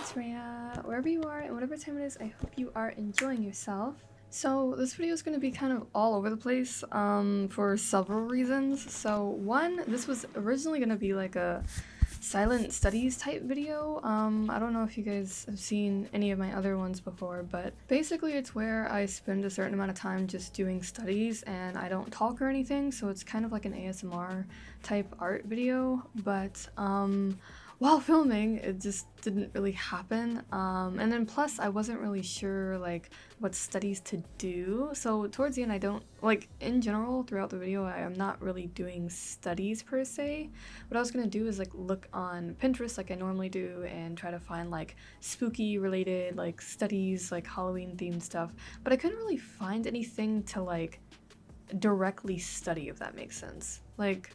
it's Rhea. Wherever you are and whatever time it is, I hope you are enjoying yourself. So this video is going to be kind of all over the place for several reasons. So one, this was originally going to be like a silent studies type video. I don't know if you guys have seen any of my other ones before, but basically it's where I spend a certain amount of time just doing studies and I don't talk or anything, so it's kind of like an ASMR type art video, but while filming it just didn't really happen, and then plus I wasn't really sure like what studies to do, so towards the end I don't, like in general throughout the video I am not really doing studies per se. What I was gonna do is like look on Pinterest like I normally do and try to find like spooky related like studies, like Halloween themed stuff, but I couldn't really find anything to like directly study, if that makes sense. Like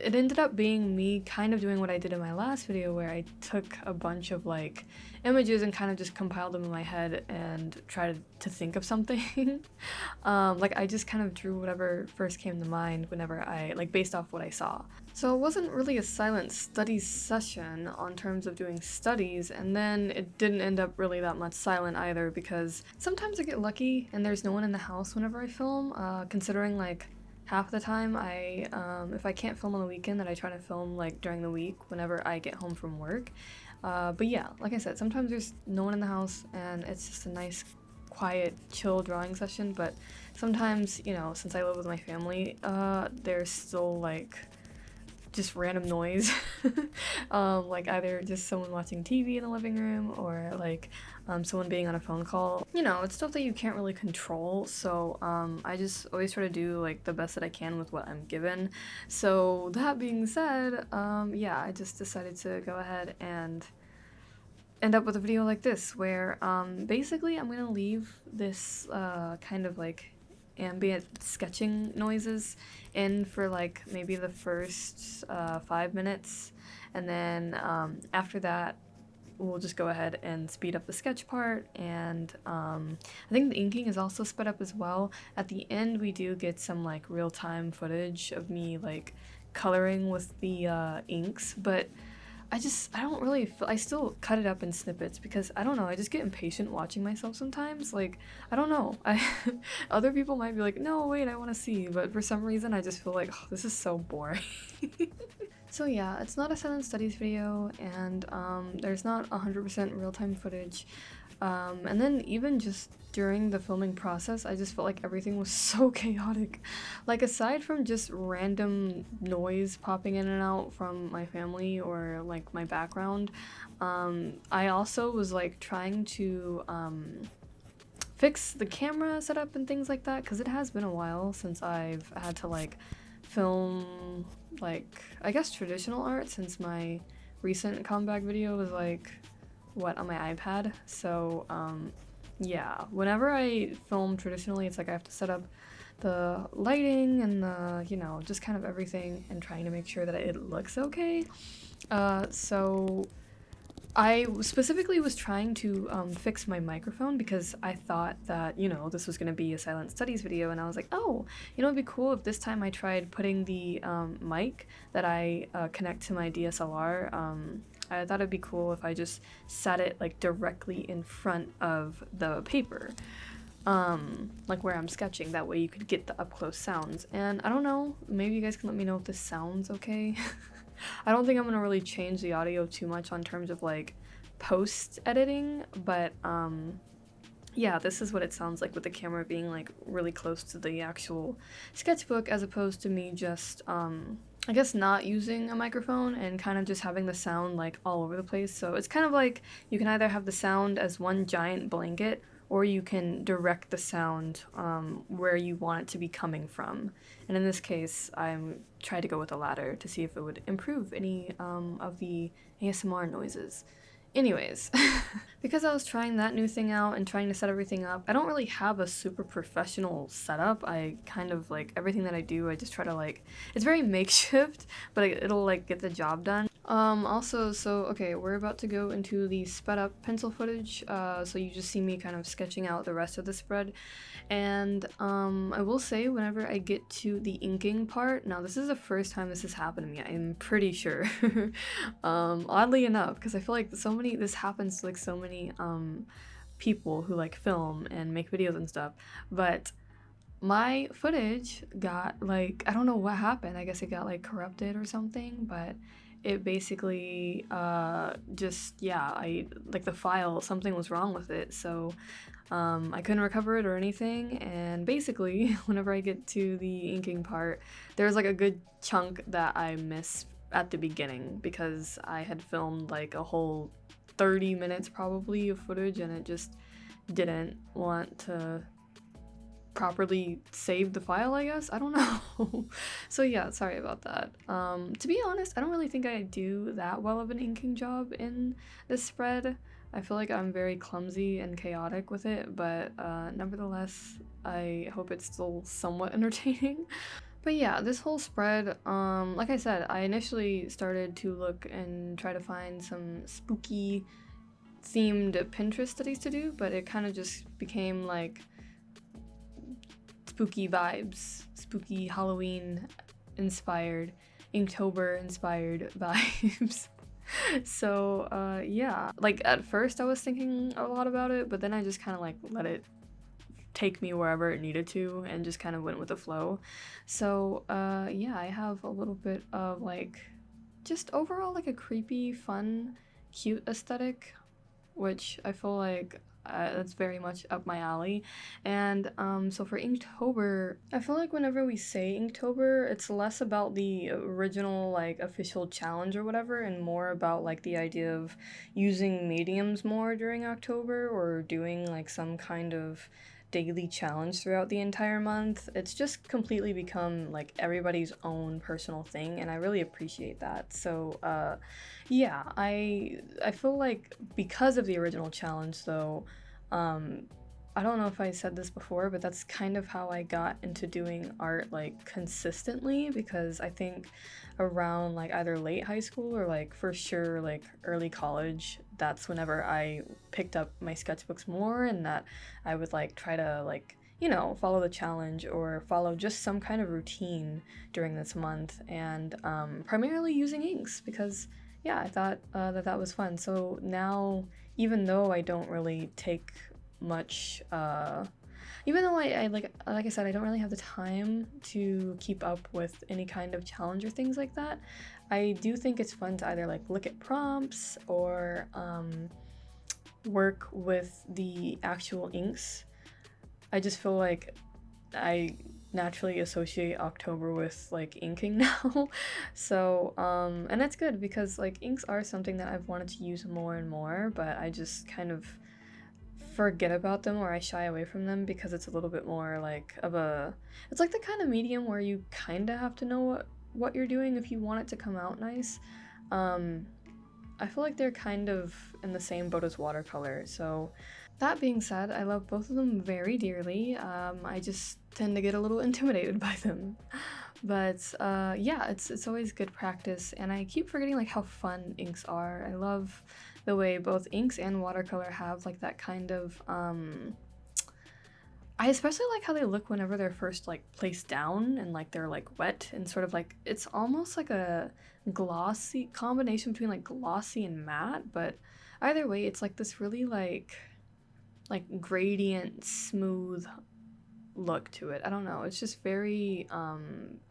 it ended up being me kind of doing what I did in my last video where I took a bunch of like images and kind of just compiled them in my head and tried to think of something. Like I just kind of drew whatever first came to mind whenever I, like based off what I saw. So it wasn't really a silent studies session on terms of doing studies, and then it didn't end up really that much silent either because sometimes I get lucky and there's no one in the house whenever I film, considering like half the time I, if I can't film on the weekend, then I try to film like during the week whenever I get home from work. But yeah, like I said, sometimes there's no one in the house and it's just a nice, quiet, chill drawing session, but sometimes, you know, since I live with my family, there's still like just random noise. Like either just someone watching TV in the living room or like someone being on a phone call. You know, it's stuff that you can't really control, so I just always try to do like the best that I can with what I'm given. So that being said, yeah, I just decided to go ahead and end up with a video like this where basically I'm gonna leave this kind of like ambient sketching noises in for like maybe the first 5 minutes, and then after that we'll just go ahead and speed up the sketch part, and I think the inking is also sped up as well. At the end we do get some like real-time footage of me like coloring with the inks, but I don't really feel, I still cut it up in snippets because I don't know, I just get impatient watching myself sometimes. Like, I don't know, other people might be like, no wait, I want to see, but for some reason I just feel like, oh, this is so boring. So yeah, it's not a silent studies video, and there's not 100% real-time footage. And then even just during the filming process, I just felt like everything was so chaotic. Like aside from just random noise popping in and out from my family or like my background, I also was like trying to fix the camera setup and things like that, because it has been a while since I've had to like film like, I guess, traditional art, since my recent comeback video was like, what, on my iPad. So yeah, whenever I film traditionally, it's like I have to set up the lighting and the, you know, just kind of everything and trying to make sure that it looks okay. So I specifically was trying to fix my microphone because I thought that, you know, this was going to be a silent studies video, and I was like, oh, you know, it'd be cool if this time I tried putting the mic that I connect to my DSLR, I thought it'd be cool if I just sat it like directly in front of the paper, like where I'm sketching. That way you could get the up close sounds. And I don't know, maybe you guys can let me know if this sounds okay. I don't think I'm gonna really change the audio too much on terms of like post editing, but yeah, this is what it sounds like with the camera being like really close to the actual sketchbook, as opposed to me just I guess not using a microphone and kind of just having the sound like all over the place. So it's kind of like you can either have the sound as one giant blanket, or you can direct the sound where you want it to be coming from. And in this case, I'm trying to go with the latter to see if it would improve any of the ASMR noises. Anyways, because I was trying that new thing out and trying to set everything up, I don't really have a super professional setup. I kind of like everything that I do, I just try to like, it's very makeshift, but it'll like get the job done. Also, so, okay, we're about to go into the sped up pencil footage, so you just see me kind of sketching out the rest of the spread, and, I will say, whenever I get to the inking part, now this is the first time this has happened to me, I'm pretty sure, oddly enough, because I feel like this happens to, like, so many, people who, like, film and make videos and stuff, but my footage got, like, I don't know what happened, I guess it got, like, corrupted or something, but it basically just, yeah, I like the file, something was wrong with it, so I couldn't recover it or anything, and basically whenever I get to the inking part, there's like a good chunk that I miss at the beginning because I had filmed like a whole 30 minutes probably of footage, and it just didn't want to properly save the file, I guess? I don't know. So yeah, sorry about that. To be honest, I don't really think I do that well of an inking job in this spread. I feel like I'm very clumsy and chaotic with it, but nevertheless, I hope it's still somewhat entertaining. But yeah, this whole spread, like I said, I initially started to look and try to find some spooky themed Pinterest studies to do, but it kind of just became like spooky vibes, spooky Halloween inspired, Inktober inspired vibes. So yeah, like at first I was thinking a lot about it, but then I just kind of like let it take me wherever it needed to and just kind of went with the flow. So yeah, I have a little bit of like just overall like a creepy, fun, cute aesthetic, which I feel like that's very much up my alley. And so for Inktober, I feel like whenever we say Inktober, it's less about the original like official challenge or whatever, and more about like the idea of using mediums more during October, or doing like some kind of daily challenge throughout the entire month. It's just completely become like everybody's own personal thing, and I really appreciate that. So yeah, I feel like because of the original challenge though, I don't know if I said this before, but that's kind of how I got into doing art like consistently, because I think around like either late high school or like for sure like early college, that's whenever I picked up my sketchbooks more, and that I would like try to like, you know, follow the challenge or follow just some kind of routine during this month, and primarily using inks because yeah, I thought that was fun. So now, even though I don't really take much, even though I like I said, I don't really have the time to keep up with any kind of challenge or things like that, I do think it's fun to either like look at prompts or work with the actual inks. I just feel like I naturally associate October with like inking now. So and that's good because like inks are something that I've wanted to use more and more, but I just kind of forget about them, or I shy away from them because it's a little bit more like of a, it's like the kind of medium where you kind of have to know what you're doing if you want it to come out nice. I feel like they're kind of in the same boat as watercolor. So that being said, I love both of them very dearly. I just tend to get a little intimidated by them. But yeah, it's always good practice, and I keep forgetting like how fun inks are. I love the way both inks and watercolor have like that kind of I especially like how they look whenever they're first like placed down and like they're like wet and sort of like, it's almost like a glossy combination between like glossy and matte, but either way it's like this really like gradient smooth look to it. I don't know, it's just very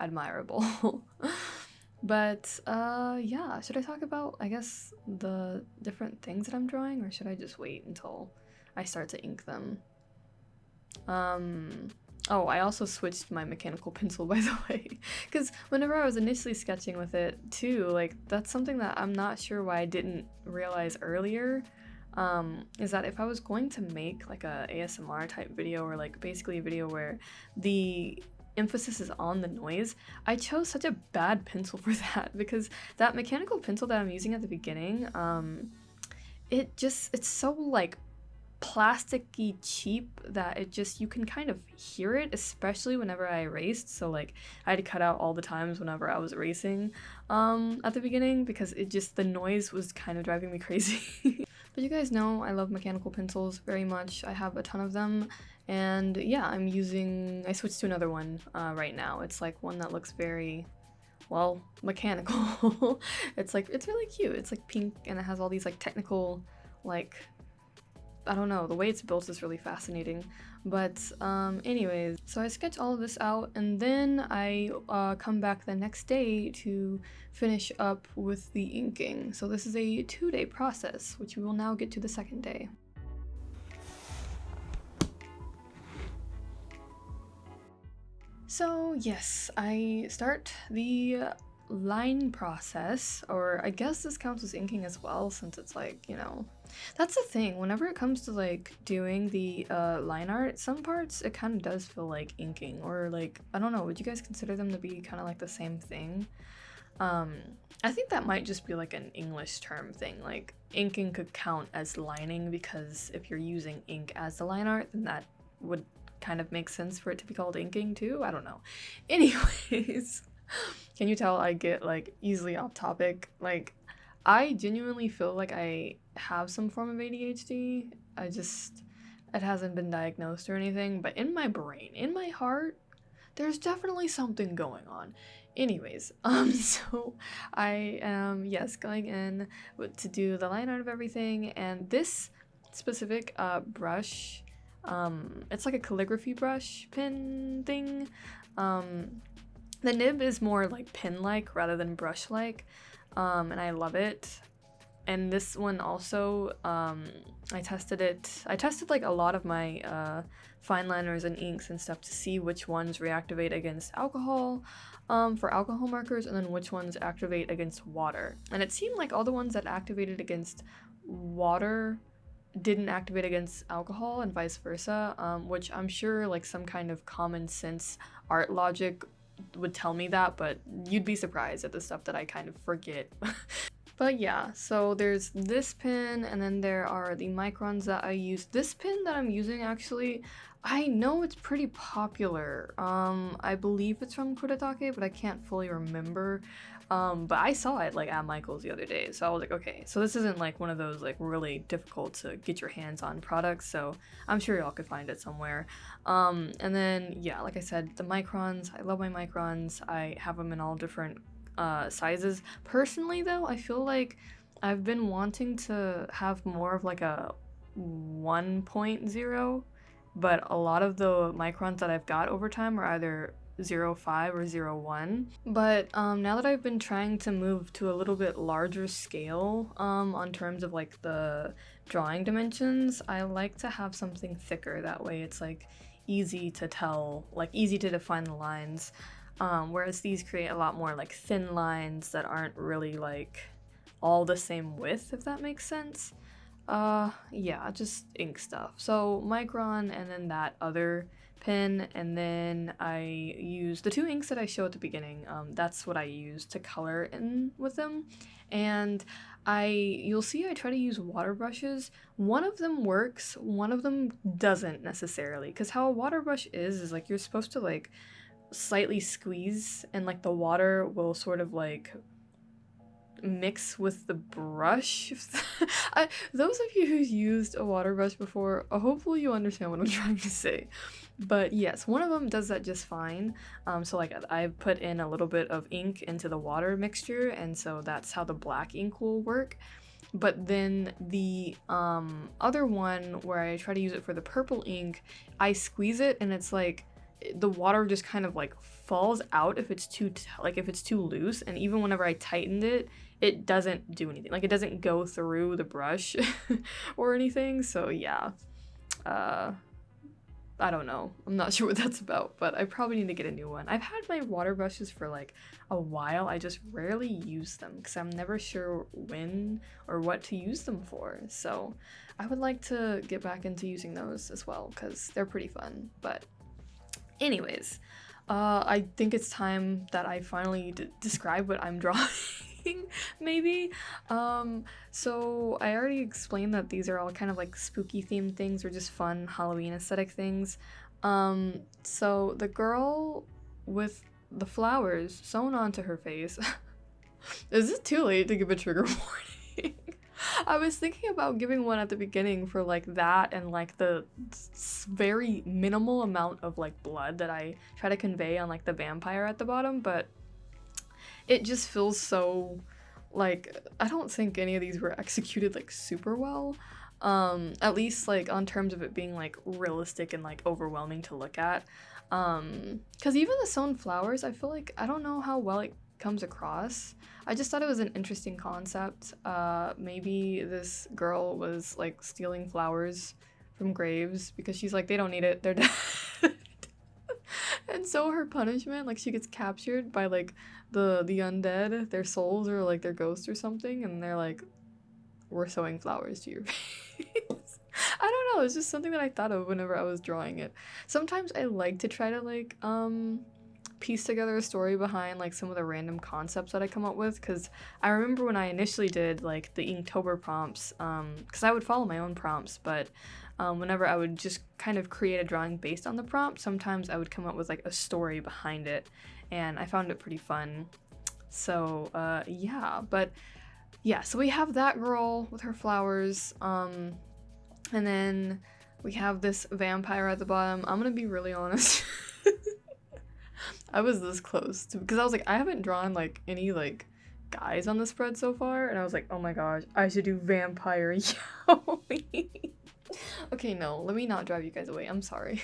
admirable. But yeah, should I talk about, I guess, the different things that I'm drawing, or should I just wait until I start to ink them? Oh, I also switched my mechanical pencil, by the way, because whenever I was initially sketching with it too, like that's something that I'm not sure why I didn't realize earlier, is that if I was going to make like a ASMR type video, or like basically a video where the emphasis is on the noise, I chose such a bad pencil for that, because that mechanical pencil that I'm using at the beginning, it's so like plasticky cheap that it just, you can kind of hear it, especially whenever I erased. So like I had to cut out all the times whenever I was erasing at the beginning, because it just, the noise was kind of driving me crazy. But you guys know I love mechanical pencils very much. I have a ton of them, and yeah, I switched to another one right now. It's like one that looks very, well, mechanical. It's really cute. It's like pink and it has all these like technical, like, I don't know, the way it's built is really fascinating. But anyways, so I sketch all of this out, and then I come back the next day to finish up with the inking. So this is a 2-day process, which we will now get to the second day. So yes, I start the line process, or I guess this counts as inking as well, since it's like, you know, that's the thing, whenever it comes to like doing the line art, some parts it kind of does feel like inking, or like, I don't know, would you guys consider them to be kind of like the same thing? I think that might just be like an English term thing, like inking could count as lining, because if you're using ink as the line art, then that would kind of make sense for it to be called inking too. I don't know. Anyways, can you tell I get like easily off topic? Like, I genuinely feel like I have some form of ADHD. It hasn't been diagnosed or anything, but in my brain, in my heart, there's definitely something going on. Anyways, so I am, yes, going in to do the line art of everything, and this specific brush, it's like a calligraphy brush pen thing. The nib is more like pen-like rather than brush-like, and I love it. And this one also, I tested like a lot of my fineliners and inks and stuff to see which ones reactivate against alcohol for alcohol markers, and then which ones activate against water. And it seemed like all the ones that activated against water didn't activate against alcohol, and vice versa, which I'm sure like some kind of common sense art logic would tell me that, but you'd be surprised at the stuff that I kind of forget. But yeah, so there's this pen, and then there are the microns that I use. This pen that I'm using, actually, I know it's pretty popular. I believe it's from Kuretake, but I can't fully remember. But I saw it like at Michael's the other day, so I was like, okay, so this isn't like one of those like really difficult to get your hands on products, so I'm sure y'all could find it somewhere. And then yeah, like I said, the microns, I love my microns. I have them in all different sizes. Personally though, I feel like I've been wanting to have more of like a 1.0, but a lot of the microns that I've got over time are either 0.5 or 0.1. But now that I've been trying to move to a little bit larger scale on terms of like the drawing dimensions, I like to have something thicker. That way it's like easy to tell, like easy to define the lines. Whereas these create a lot more like thin lines that aren't really like all the same width, if that makes sense. Yeah, just ink stuff. So micron, and then that other pen, and then I use the 2 inks that I show at the beginning. That's what I use to color in with them. And you'll see I try to use water brushes. One of them works, one of them doesn't necessarily, because how a water brush is like you're supposed to like slightly squeeze, and like the water will sort of like mix with the brush. Those of you who's used a water brush before, hopefully you understand what I'm trying to say. But yes, one of them does that just fine. So like I put in a little bit of ink into the water mixture, and so that's how the black ink will work. But then the other one where I try to use it for the purple ink, I squeeze it, and it's like the water just kind of like falls out if it's too loose, and even whenever I tightened it, it doesn't do anything. Like it doesn't go through the brush or anything. So yeah, I don't know. I'm not sure what that's about, but I probably need to get a new one. I've had my water brushes for like a while. I just rarely use them because I'm never sure when or what to use them for. So I would like to get back into using those as well because they're pretty fun. But anyways, I think it's time that I finally describe what I'm drawing. maybe. So I already explained that these are all kind of like spooky themed things or just fun Halloween aesthetic things. So the girl with the flowers sewn onto her face. Is it too late to give a trigger warning? I was thinking about giving one at the beginning for like that and like the very minimal amount of like blood that I try to convey on like the vampire at the bottom, but it just feels so like I don't think any of these were executed like super well. At least like on terms of it being like realistic and like overwhelming to look at. Because even the sewn flowers, I feel like I don't know how well it comes across. I just thought it was an interesting concept. Maybe this girl was like stealing flowers from graves because she's like, they don't need it, they're dead. And so her punishment, like she gets captured by like the undead, their souls or like their ghosts or something, and they're like, we're sewing flowers to your face. I don't know, it's just something that I thought of whenever I was drawing it. Sometimes I like to try to like piece together a story behind like some of the random concepts that I come up with, because I remember when I initially did like the Inktober prompts, because I would follow my own prompts, but whenever I would just kind of create a drawing based on the prompt, sometimes I would come up with like a story behind it, and I found it pretty fun. So yeah, but yeah, so we have that girl with her flowers, and then we have this vampire at the bottom. I'm gonna be really honest. I was this close to, because I was like, I haven't drawn like any like guys on the spread so far, and I was like, oh my gosh, I should do vampire yaoi. Okay, no, let me not drive you guys away. I'm sorry.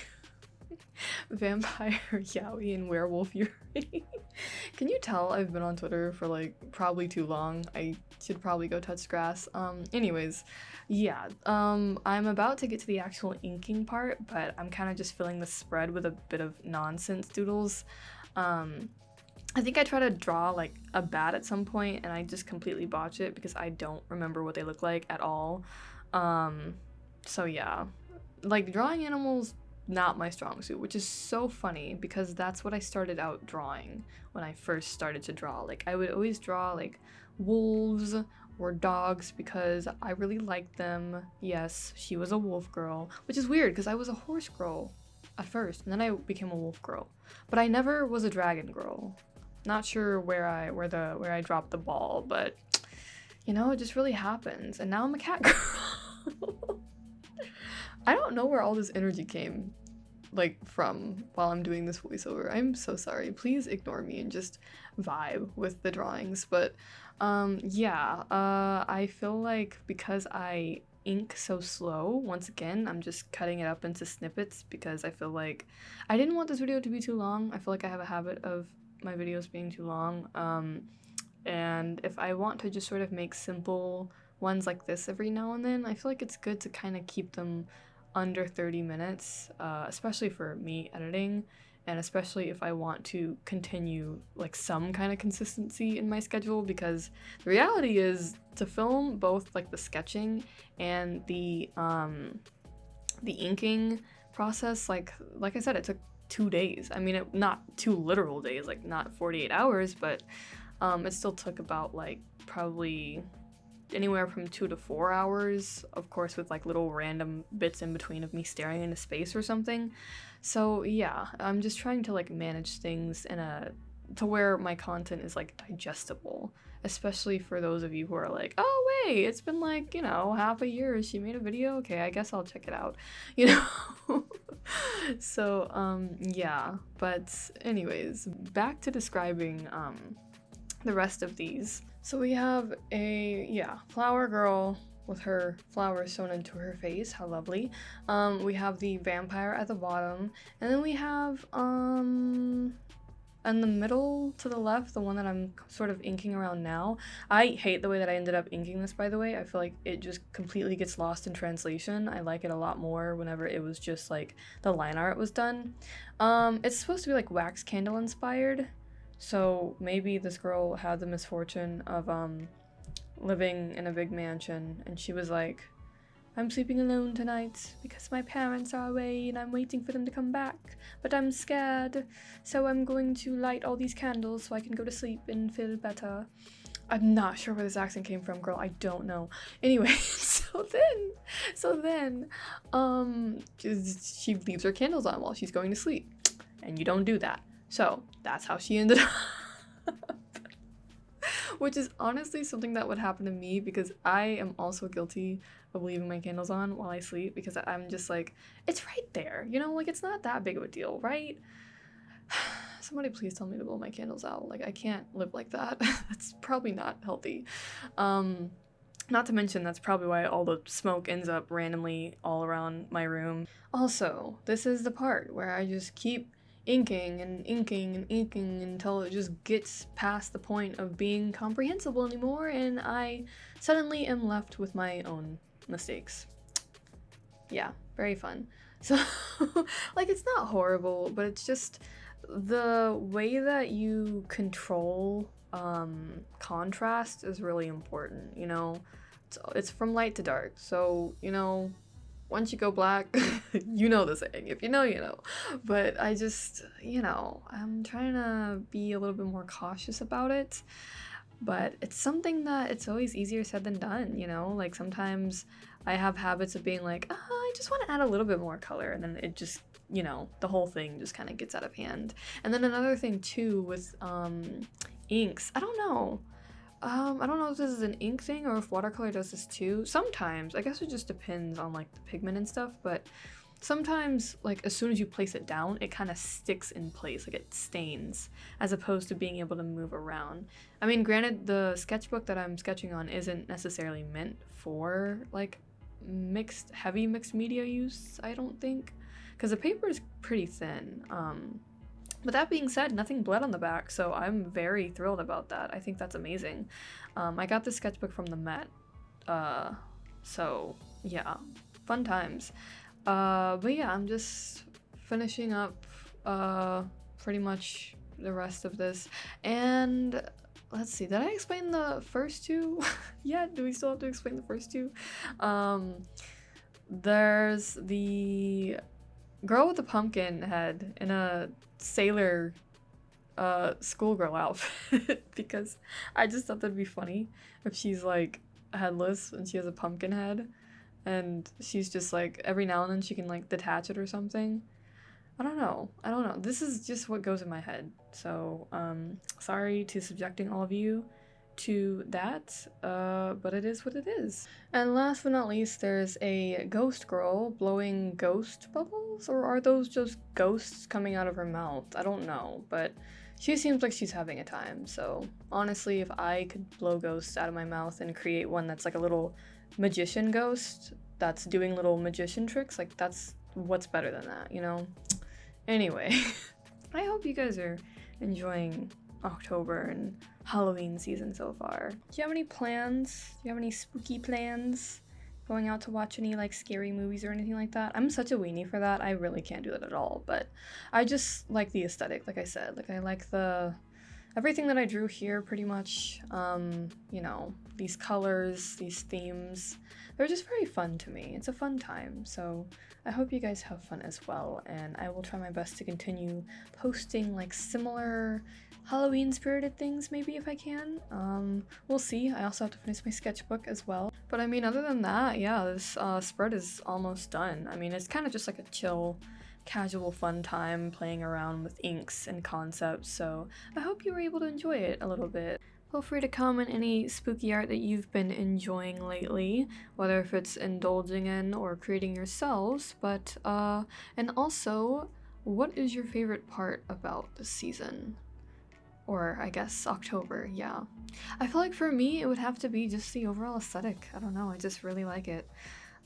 Vampire yaoi and werewolf yuri. Can you tell I've been on Twitter for like probably too long? I should probably go touch grass. Anyways, yeah, I'm about to get to the actual inking part, but I'm kind of just filling the spread with a bit of nonsense doodles. I think I try to draw like a bat at some point and I just completely botch it because I don't remember what they look like at all. So yeah, like drawing animals, not my strong suit, which is so funny because that's what I started out drawing when I first started to draw. Like I would always draw like wolves or dogs because I really liked them. Yes, she was a wolf girl, which is weird because I was a horse girl at first and then I became a wolf girl, but I never was a dragon girl. Not sure where I dropped the ball, but you know, it just really happens, and now I'm a cat girl. I don't know where all this energy came like from while I'm doing this voiceover. I'm so sorry. Please ignore me and just vibe with the drawings. But yeah, I feel like because I ink so slow, once again, I'm just cutting it up into snippets because I feel like I didn't want this video to be too long. I feel like I have a habit of my videos being too long. And if I want to just sort of make simple ones like this every now and then, I feel like it's good to kind of keep them under 30 minutes, especially for me editing, and especially if I want to continue like some kind of consistency in my schedule, because the reality is to film both like the sketching and the inking process, like I said, it took 2 days. I mean, not 2 literal days, like not 48 hours, but it still took about like probably anywhere from 2 to 4 hours, of course, with like little random bits in between of me staring into space or something. So yeah, I'm just trying to like manage things to where my content is like digestible, especially for those of you who are like, oh wait, it's been like, you know, half a year she made a video, okay, I guess I'll check it out, you know. So yeah, but anyways, back to describing the rest of these. So we have a flower girl with her flowers sewn into her face. How lovely. We have the vampire at the bottom, and then we have in the middle to the left, the one that I'm sort of inking around now. I hate the way that I ended up inking this, by the way. I feel like it just completely gets lost in translation. I like it a lot more whenever it was just like the line art was done. It's supposed to be like wax candle inspired. So maybe this girl had the misfortune of living in a big mansion, and she was like, I'm sleeping alone tonight because my parents are away and I'm waiting for them to come back, but I'm scared, so I'm going to light all these candles so I can go to sleep and feel better. I'm not sure where this accent came from, girl. I don't know. Anyway, so then, she leaves her candles on while she's going to sleep, and you don't do that. So that's how she ended up. Which is honestly something that would happen to me because I am also guilty of leaving my candles on while I sleep because I'm just like, it's right there, you know, like it's not that big of a deal, right? Somebody please tell me to blow my candles out. Like I can't live like that. That's probably not healthy. Not to mention that's probably why all the smoke ends up randomly all around my room. Also, this is the part where I just keep inking and inking and inking until it just gets past the point of being comprehensible anymore and I suddenly am left with my own mistakes. Yeah, very fun. So, like, it's not horrible, but it's just the way that you control contrast is really important, you know? It's from light to dark, so, you know, once you go black, you know the saying. If you know, you know. But I just, you know, I'm trying to be a little bit more cautious about it. But it's something that it's always easier said than done, you know? Like sometimes I have habits of being like, I just want to add a little bit more color. And then it just, you know, the whole thing just kind of gets out of hand. And then another thing too with inks, I don't know. I don't know if this is an ink thing or if watercolor does this too. Sometimes, I guess it just depends on like the pigment and stuff, but sometimes like as soon as you place it down, it kind of sticks in place, like it stains, as opposed to being able to move around. I mean, granted, the sketchbook that I'm sketching on isn't necessarily meant for like heavy mixed media use, I don't think, because the paper is pretty thin. But that being said, nothing bled on the back, so I'm very thrilled about that. I think that's amazing. I got this sketchbook from the MET, so yeah, fun times. But yeah, I'm just finishing up pretty much the rest of this, and let's see, did I explain the first two? Yeah, do we still have to explain the first two? There's the girl with the pumpkin head in a sailor schoolgirl outfit because I just thought that'd be funny if she's like headless and she has a pumpkin head and she's just like every now and then she can like detach it or something. I don't know. This is just what goes in my head. So sorry to subjecting all of you to that, but it is what it is. And last but not least, there's a ghost girl blowing ghost bubbles, or are those just ghosts coming out of her mouth? I don't know, but she seems like she's having a time. So honestly, if I could blow ghosts out of my mouth and create one that's like a little magician ghost that's doing little magician tricks, like that's what's better than that, you know? Anyway, I hope you guys are enjoying October and Halloween season so far. Do you have any plans? Do you have any spooky plans? Going out to watch any like scary movies or anything like that? I'm such a weenie for that. I really can't do that at all, but I just like the aesthetic, like I said. Like I like everything that I drew here pretty much. You know, these colors, these themes, they're just very fun to me. It's a fun time, so I hope you guys have fun as well, and I will try my best to continue posting like similar Halloween spirited things maybe if I can. We'll see. I also have to finish my sketchbook as well. But I mean, other than that, yeah, this spread is almost done. I mean, it's kind of just like a chill, casual, fun time playing around with inks and concepts, so I hope you were able to enjoy it a little bit. Feel free to comment any spooky art that you've been enjoying lately, whether if it's indulging in or creating yourselves, but and also, what is your favorite part about this season? Or I guess October, yeah. I feel like for me, it would have to be just the overall aesthetic. I don't know, I just really like it.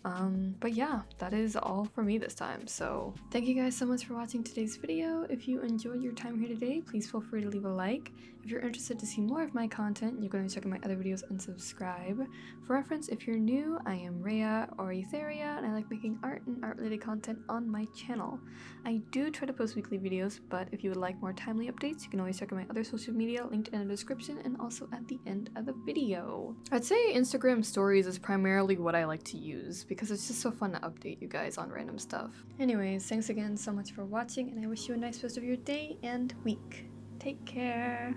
But yeah, that is all for me this time. So thank you guys so much for watching today's video. If you enjoyed your time here today, please feel free to leave a like. If you're interested to see more of my content, you can check out my other videos and subscribe. For reference, if you're new, I am Rhea or Etheria, and I like making art and art-related content on my channel. I do try to post weekly videos, but if you would like more timely updates, you can always check out my other social media linked in the description and also at the end of the video. I'd say Instagram stories is primarily what I like to use because it's just so fun to update you guys on random stuff. Anyways, thanks again so much for watching, and I wish you a nice rest of your day and week. Take care!